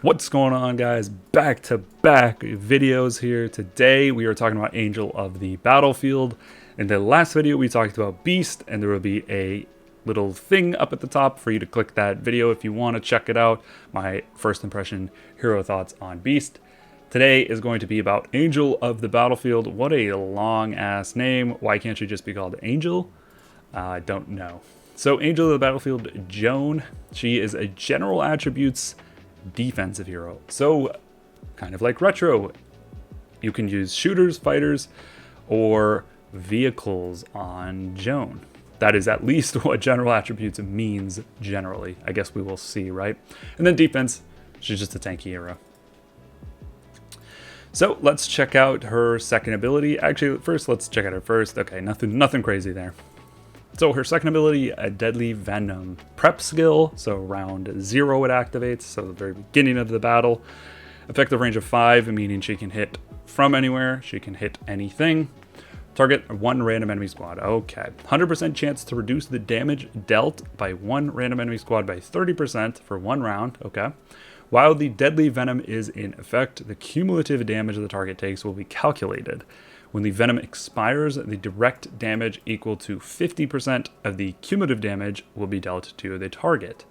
What's going on, guys? Back to back videos here. Today we are talking about Angel of the Battlefield. In the last video we talked about Beast, and there will be a little thing up at the top for you to click that video if you want to check it out. My first impression hero thoughts on Beast. Today is going to be about Angel of the Battlefield. What a long ass name. Why can't she just be called Angel? I don't know. So Angel of the Battlefield, Joan. She is a general attributes defensive hero. So kind of like Retro, you can use shooters, fighters, or vehicles on Joan. That is at least what general attributes means generally. I guess we will see, right? And then defense, she's just a tanky hero. So let's check out her second ability. Actually, first let's check out her first. Okay, nothing crazy there. So her second ability, a Deadly Venom prep skill. So round 0 it activates, so the very beginning of the battle. Effective range of 5, meaning she can hit from anywhere. She can hit anything. Target one random enemy squad. Okay. 100% chance to reduce the damage dealt by one random enemy squad by 30% for 1 round. Okay. While the Deadly Venom is in effect, the cumulative damage the target takes will be calculated. When the Venom expires, the direct damage equal to 50% of the cumulative damage will be dealt to the target.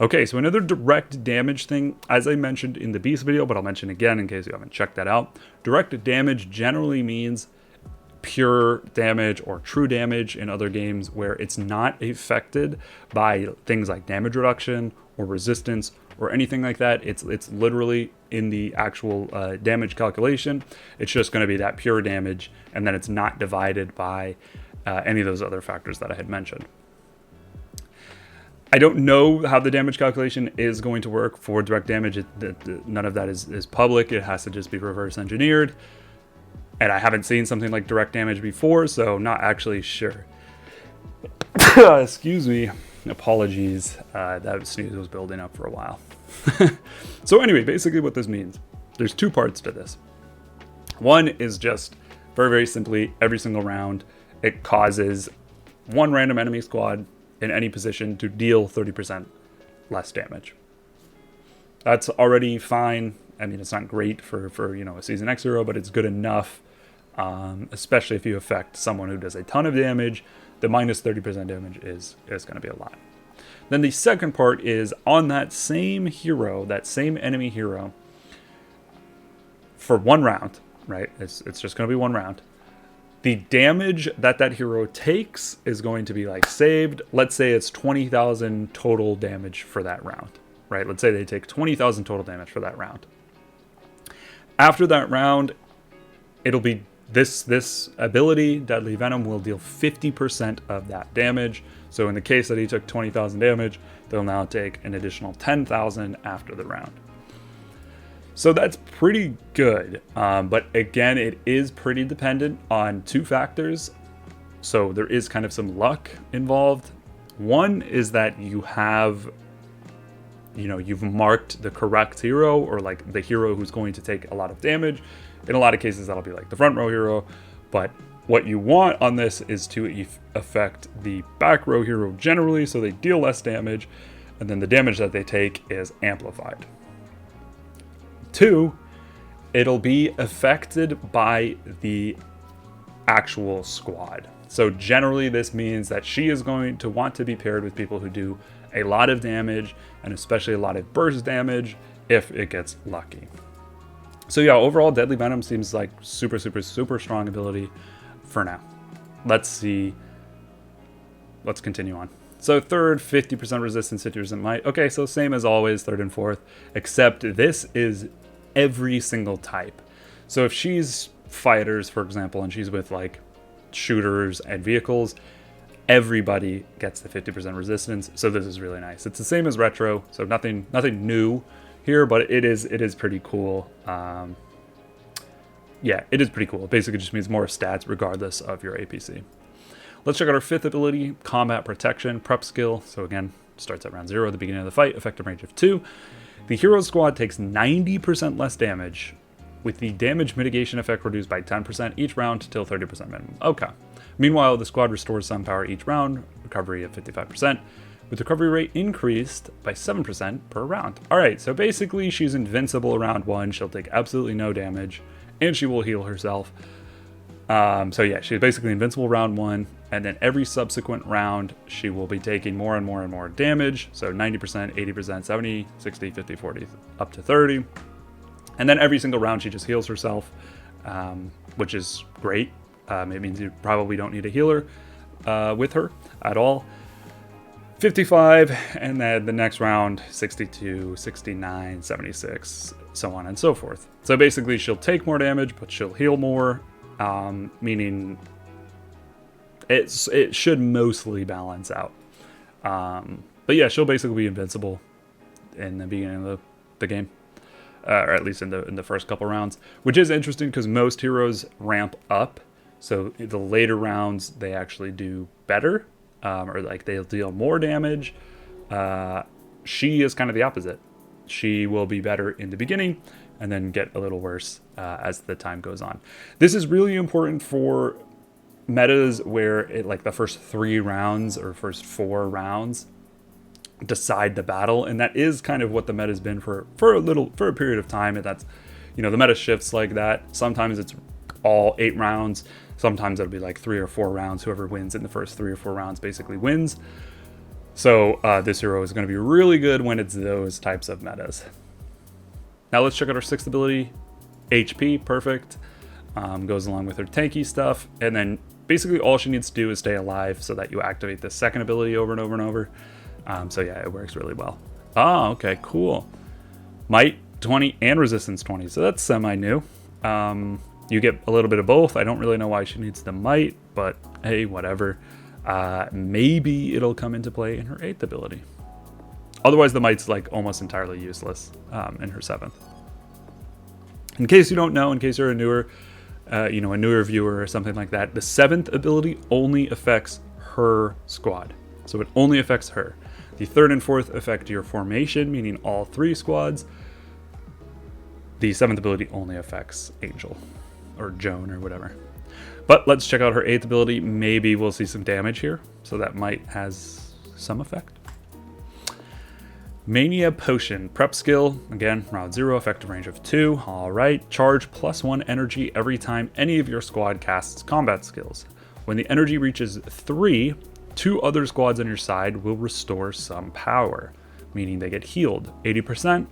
Okay, so another direct damage thing, as I mentioned in the Beast video, but I'll mention again in case you haven't checked that out. Direct damage generally means pure damage or true damage in other games where it's not affected by things like damage reduction or resistance or anything like that. It's literally in the actual damage calculation. It's just going to be that pure damage, and then it's not divided by any of those other factors that I had mentioned. I don't know how the damage calculation is going to work for direct damage. None of that is public. It has to just be reverse engineered. And I haven't seen something like direct damage before, so not actually sure. Excuse me. Apologies. That sneeze was building up for a while. So anyway, basically what this means, there's 2 parts to this. One is just very simply every single round, it causes one random enemy squad in any position to deal 30% less damage. That's already fine. I mean, it's not great for a Season X hero, but it's good enough, especially if you affect someone who does a ton of damage. The minus 30% damage is going to be a lot. Then the second part is on that same hero, that same enemy hero, for 1 round, right? It's just going to be 1 round. The damage that hero takes is going to be like saved. Let's say it's 20,000 total damage for that round, right? Let's say they take 20,000 total damage for that round. After that round, it'll be this ability, Deadly Venom, will deal 50% of that damage. So in the case that he took 20,000 damage, they'll now take an additional 10,000 after the round. So that's pretty good. But again, it is pretty dependent on 2 factors. So there is kind of some luck involved. One is that you have, you've marked the correct hero, or like the hero who's going to take a lot of damage. In a lot of cases, that'll be like the front row hero. But what you want on this is to affect the back row hero generally, so they deal less damage, and then the damage that they take is amplified. 2, it'll be affected by the actual squad. So generally this means that she is going to want to be paired with people who do a lot of damage, and especially a lot of burst damage if it gets lucky. So yeah, overall Deadly Venom seems like super strong ability for now. Let's see. Let's continue on. So third, 50% resistance, 50% might. Okay, so same as always, third and fourth, except this is every single type. So if she's fighters, for example, and she's with like shooters and vehicles, everybody gets the 50% resistance. So this is really nice. It's the same as Retro, so nothing new here, but it is pretty cool. Yeah, it is pretty cool. It basically just means more stats regardless of your APC. Let's check out our 5th ability, Combat Protection, prep skill. So again, starts at round 0 at the beginning of the fight, effective range of 2. The hero squad takes 90% less damage, with the damage mitigation effect reduced by 10% each round till 30% minimum. Okay. Meanwhile, the squad restores some power each round, recovery of 55%. with recovery rate increased by 7% per round. Alright, so basically she's invincible round 1, she'll take absolutely no damage, and she will heal herself. So yeah, she's basically invincible round 1, and then every subsequent round she will be taking more and more and more damage, so 90%, 80%, 70, 60, 50, 40, up to 30. And then every single round she just heals herself, which is great. It means you probably don't need a healer with her at all. 55, and then the next round 62, 69, 76, so on and so forth. So basically she'll take more damage, but she'll heal more, meaning it should mostly balance out. But yeah, she'll basically be invincible in the beginning of the game. Or at least in the first couple rounds, which is interesting because most heroes ramp up, so the later rounds they actually do better, or like they'll deal more damage. She is kind of the opposite. She will be better in the beginning and then get a little worse as the time goes on. This is really important for metas where it, like the first 3 rounds or first 4 rounds decide the battle, and that is kind of what the meta's been for a period of time. And that's, you know, the meta shifts like that. Sometimes it's all 8 rounds, sometimes it'll be like 3 or 4 rounds. Whoever wins in the first 3 or 4 rounds basically wins. So this hero is going to be really good when it's those types of metas. Now let's check out our 6th ability, HP. Perfect. Goes along with her tanky stuff, and then basically all she needs to do is stay alive so that you activate the 2nd ability over and over and over. So yeah, it works really well. Oh, okay, cool. Might 20 and resistance 20, so that's semi-new. You get a little bit of both. I don't really know why she needs the might, but hey, whatever. Maybe it'll come into play in her 8th ability. Otherwise, the might's like almost entirely useless in her 7th. In case you don't know, in case you're a newer viewer or something like that, the 7th ability only affects her squad. So it only affects her. The 3rd and 4th affect your formation, meaning all 3 squads. The 7th ability only affects Angel or Joan or whatever. But let's check out her 8th ability. Maybe we'll see some damage here, so that might has some effect. Mania Potion, prep skill, again, round 0, effective range of 2. Alright, charge +1 energy every time any of your squad casts combat skills. When the energy reaches 3, 2 other squads on your side will restore some power, meaning they get healed 80%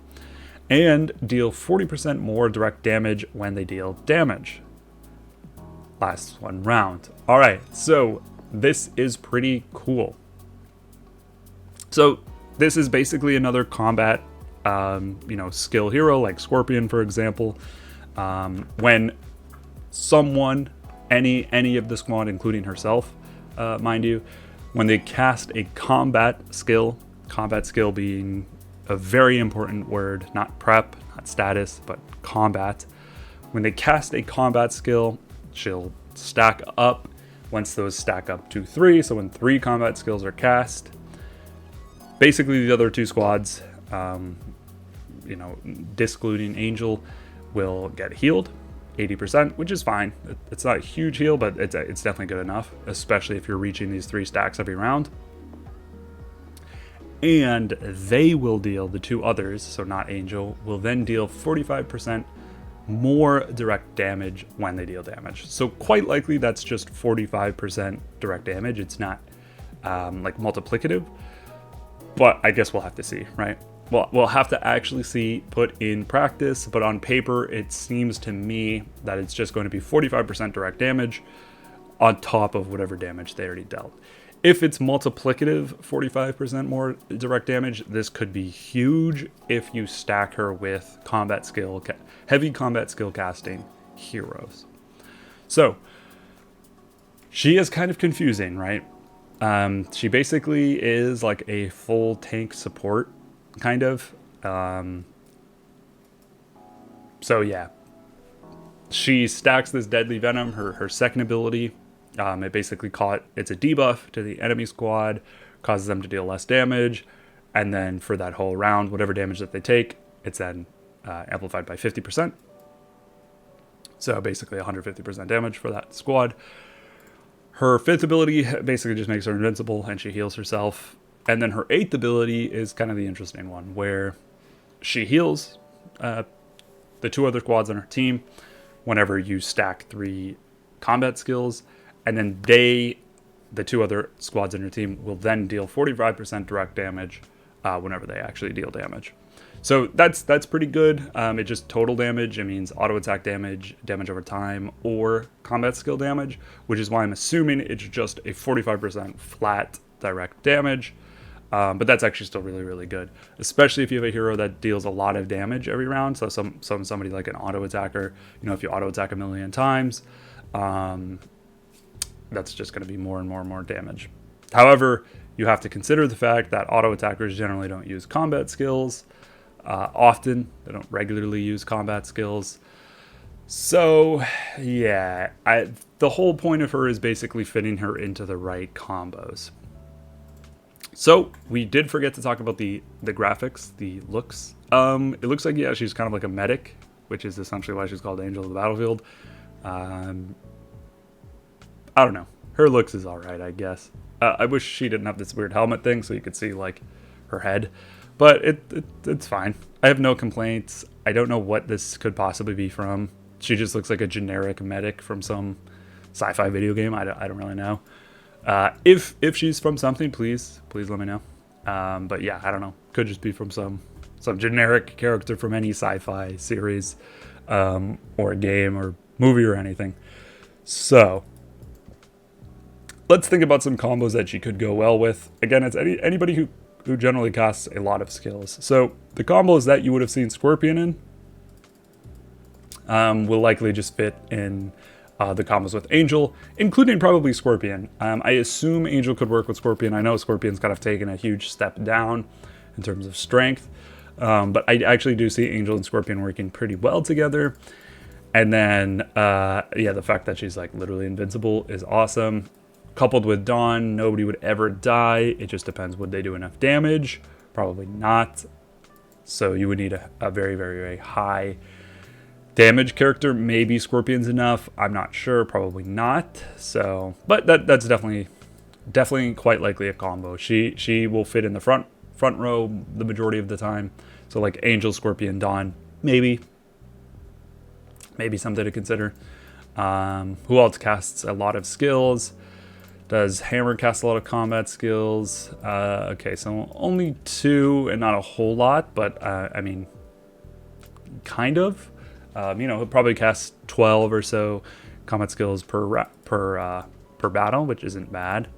and deal 40% more direct damage when they deal damage. Lasts 1 round. Alright, so this is pretty cool. So this is basically another combat skill hero like Scorpion, for example. When someone, any of the squad, including herself, mind you, when they cast a combat skill being a very important word, not prep, not status, but combat. When they cast a combat skill, she'll stack up. Once those stack up to 3, so when 3 combat skills are cast, basically the other 2 squads, discluding Angel, will get healed 80%, which is fine. It's not a huge heal, but it's definitely good enough, especially if you're reaching these 3 stacks every round. And they will deal, the 2 others, so not Angel, will then deal 45% more direct damage when they deal damage. So quite likely that's just 45% direct damage. It's not like multiplicative, but I guess we'll have to see, right? Well, we'll have to actually see put in practice, but on paper, it seems to me that it's just going to be 45% direct damage on top of whatever damage they already dealt. If it's multiplicative, 45% more direct damage, this could be huge if you stack her with heavy combat skill casting heroes. So, she is kind of confusing, right? She basically is like a full tank support, kind of. So yeah, she stacks this deadly venom, her 2nd ability. It basically it's a debuff to the enemy squad, causes them to deal less damage, and then for that whole round, whatever damage that they take, it's then amplified by 50%. So basically 150% damage for that squad. Her 5th ability basically just makes her invincible, and she heals herself And then her 8th ability is kind of the interesting one, where she heals the 2 other squads on her team whenever you stack 3 combat skills, and then the 2 other squads on your team will then deal 45% direct damage whenever they actually deal damage. So that's pretty good. It just total damage. It means auto attack damage, damage over time, or combat skill damage, which is why I'm assuming it's just a 45% flat direct damage. But that's actually still really, really good, especially if you have a hero that deals a lot of damage every round. So somebody like an auto attacker, if you auto attack a million times, that's just going to be more and more and more damage. However, you have to consider the fact that auto attackers generally don't use combat skills often. They don't regularly use combat skills. So yeah, the whole point of her is basically fitting her into the right combos. So we did forget to talk about the graphics, the looks. It looks like, yeah, she's kind of like a medic, which is essentially why she's called Angel of the Battlefield. I don't know. Her looks is all right, I guess. I wish she didn't have this weird helmet thing so you could see like her head, but it's fine. I have no complaints. I don't know what this could possibly be from. She just looks like a generic medic from some sci-fi video game. I don't really know. If she's from something, please let me know. But yeah, I don't know. Could just be from some generic character from any sci-fi series, or a game or movie or anything. So let's think about some combos that she could go well with. Again, it's anybody who generally casts a lot of skills. So the combos that you would have seen Scorpion in will likely just fit in the combos with Angel, including probably Scorpion. I assume Angel could work with Scorpion. I know Scorpion's kind of taken a huge step down in terms of strength, but I actually do see Angel and Scorpion working pretty well together. And then, yeah, the fact that she's like literally invincible is awesome. Coupled with Dawn, nobody would ever die. It just depends, would they do enough damage? Probably not. So you would need a very, very, very high damage character. Maybe Scorpion's enough. I'm not sure. Probably not. So, but that's definitely quite likely a combo. She will fit in the front row the majority of the time. So like Angel, Scorpion, Dawn, maybe something to consider. Who else casts a lot of skills? Does Hammer cast a lot of combat skills? Okay, so only 2 and not a whole lot, but I mean, kind of. He'll probably cast 12 or so combat skills per battle, which isn't bad.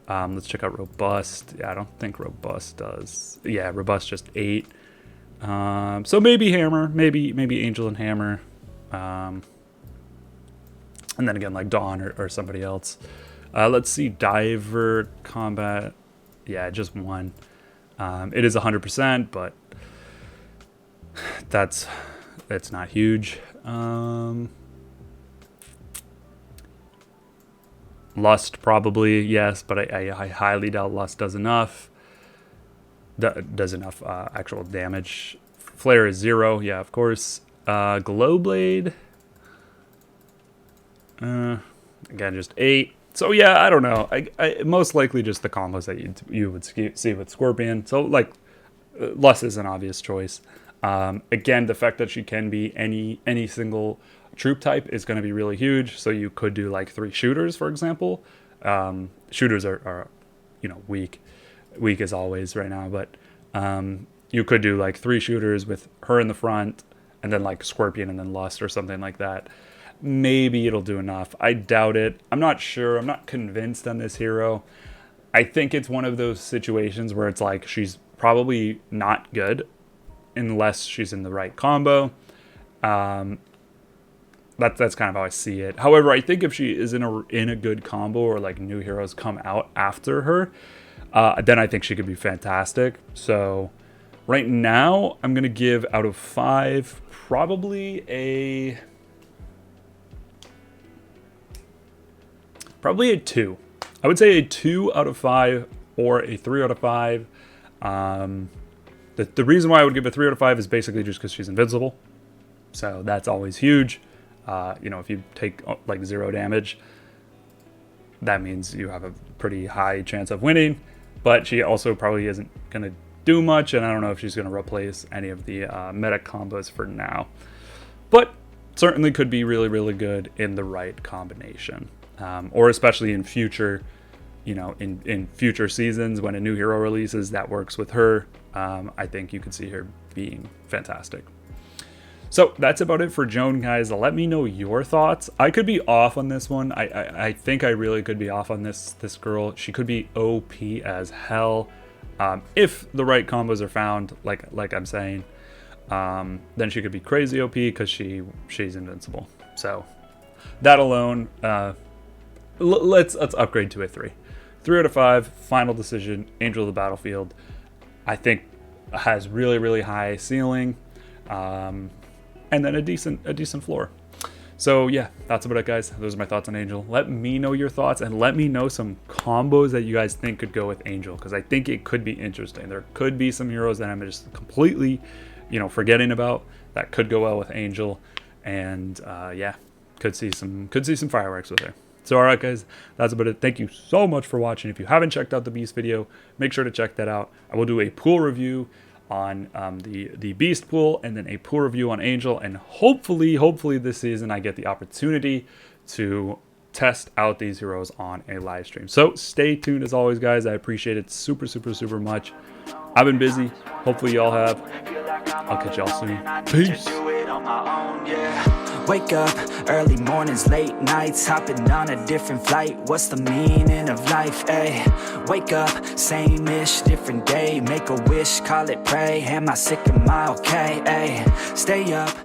Let's check out Robust. Yeah, I don't think Robust does. Yeah, Robust just 8. So maybe Hammer, maybe Angel and Hammer, and then again like Dawn or somebody else. Let's see, Diver combat. Yeah, just 1. It is 100%, but that's not huge. Lust probably, yes, but I highly doubt Lust does enough. Does enough actual damage. Flare is 0, yeah, of course. Glowblade. Again, just 8. So yeah, I don't know. I most likely just the combos that you would see with Scorpion. So like, Lust is an obvious choice. Again, the fact that she can be any single troop type is going to be really huge. So you could do like 3 shooters, for example. Shooters are weak as always right now, but you could do like 3 shooters with her in the front, and then like Scorpion and then Lust or something like that. Maybe it'll do enough. I doubt it. I'm not sure. I'm not convinced on this hero. I think it's one of those situations where it's like she's probably not good unless she's in the right combo. That's kind of how I see it. However, I think if she is in a good combo, or like new heroes come out after her, then I think she could be fantastic. So right now, I'm gonna give out of 5 probably a 2. I would say a 2 out of 5 or a 3 out of 5. The reason why I would give a 3 out of 5 is basically just because she's invincible. So that's always huge. If you take like 0 damage, that means you have a pretty high chance of winning. but she also probably isn't going to do much, and I don't know if she's going to replace any of the meta combos for now. But certainly could be really, really good in the right combination, or especially in future, in future seasons when a new hero releases that works with her. I think you could see her being fantastic. So that's about it for Joan, guys. Let me know your thoughts. I could be off on this one. I think I really could be off on this girl. She could be OP as hell if the right combos are found, like I'm saying. Then she could be crazy OP because she's invincible. So that alone, let's upgrade to a 3 out of 5. Final decision. Angel of the Battlefield, I think has really, really high ceiling, and then a decent floor. So yeah, that's about it, guys. Those are my thoughts on Angel. Let me know your thoughts, and let me know some combos that you guys think could go with Angel, because I think it could be interesting. There could be some heroes that I'm just completely forgetting about that could go well with Angel, and yeah, could see some fireworks with her. So alright, guys, that's about it. Thank you so much for watching. If you haven't checked out the Beast video, make sure to check that out. I will do a pool review on the Beast pool, and then a pool review on Angel, and hopefully this season I get the opportunity to test out these heroes on a live stream. So stay tuned as always, guys. I appreciate it super much. I've been busy. Hopefully y'all have. I'll catch y'all soon. Peace. Wake up, early mornings, late nights, hopping on a different flight. What's the meaning of life, ayy? Wake up, same-ish, different day. Make a wish, call it pray. Am I sick, am I okay, ayy? Stay up.